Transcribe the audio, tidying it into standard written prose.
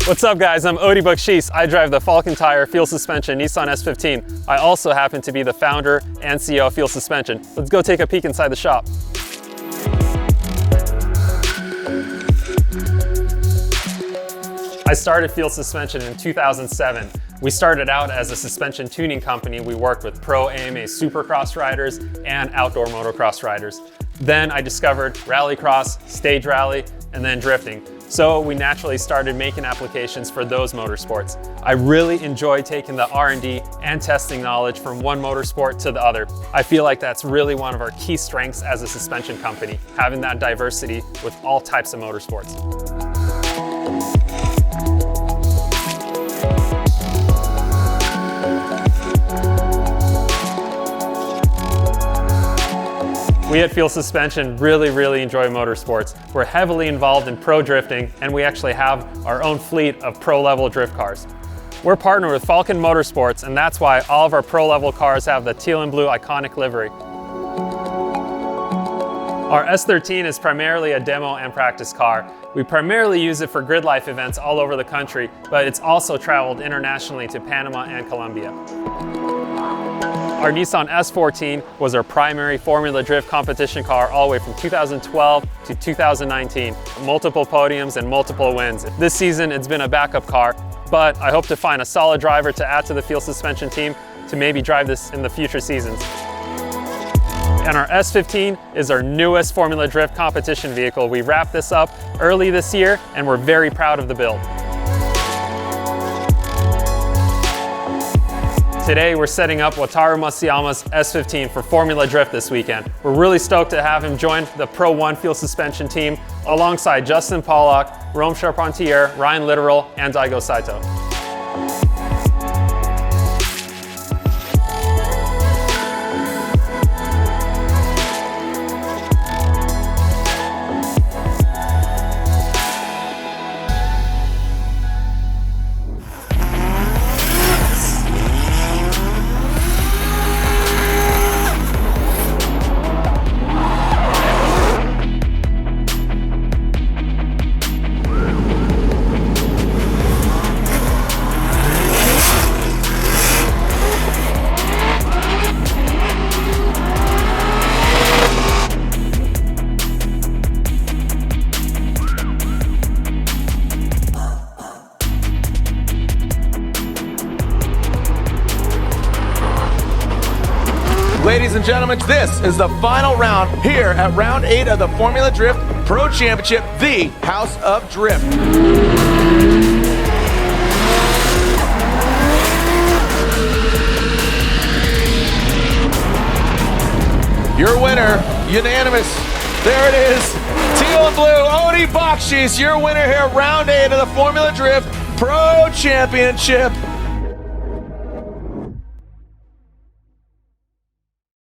What's up guys, I'm Odi Bakchis. I drive the Falcon Tire Feal Suspension Nissan S15. I also happen to be the founder and CEO of Feal Suspension. Let's go take a peek inside the shop. I started Feal Suspension in 2007. We started out as a suspension tuning company. We worked with pro AMA supercross riders and outdoor motocross riders. Then I discovered rallycross, stage rally, and then drifting. So we naturally started making applications for those motorsports. I really enjoy taking the R&D and testing knowledge from one motorsport to the other. I feel like that's really one of our key strengths as a suspension company, having that diversity with all types of motorsports. We at Feal Suspension really enjoy motorsports. We're heavily involved in pro drifting, and we actually have our own fleet of pro-level drift cars. We're partnered with Falcon Motorsports, and that's why all of our pro-level cars have the teal and blue iconic livery. Our S13 is primarily a demo and practice car. We primarily use it for grid life events all over the country, but it's also traveled internationally to Panama and Colombia. Our Nissan S14 was our primary Formula Drift competition car all the way from 2012 to 2019. Multiple podiums and multiple wins. This season it's been a backup car, but I hope to find a solid driver to add to the Feal Suspension team to maybe drive this in the future seasons. And our S15 is our newest Formula Drift competition vehicle. We wrapped this up early this year and we're very proud of the build. Today we're setting up Wataru Masayama's S15 for Formula Drift this weekend. We're really stoked to have him join the Pro 1 Feal Suspension team alongside Justin Pollock, Rome Charpentier, Ryan Littoral, and Daigo Saito. Ladies and gentlemen, this is the final round here at round 8 of the Formula Drift Pro Championship, the House of Drift. Your winner, unanimous, there it is, teal and blue, Odi Bakchis, your winner here at round 8 of the Formula Drift Pro Championship.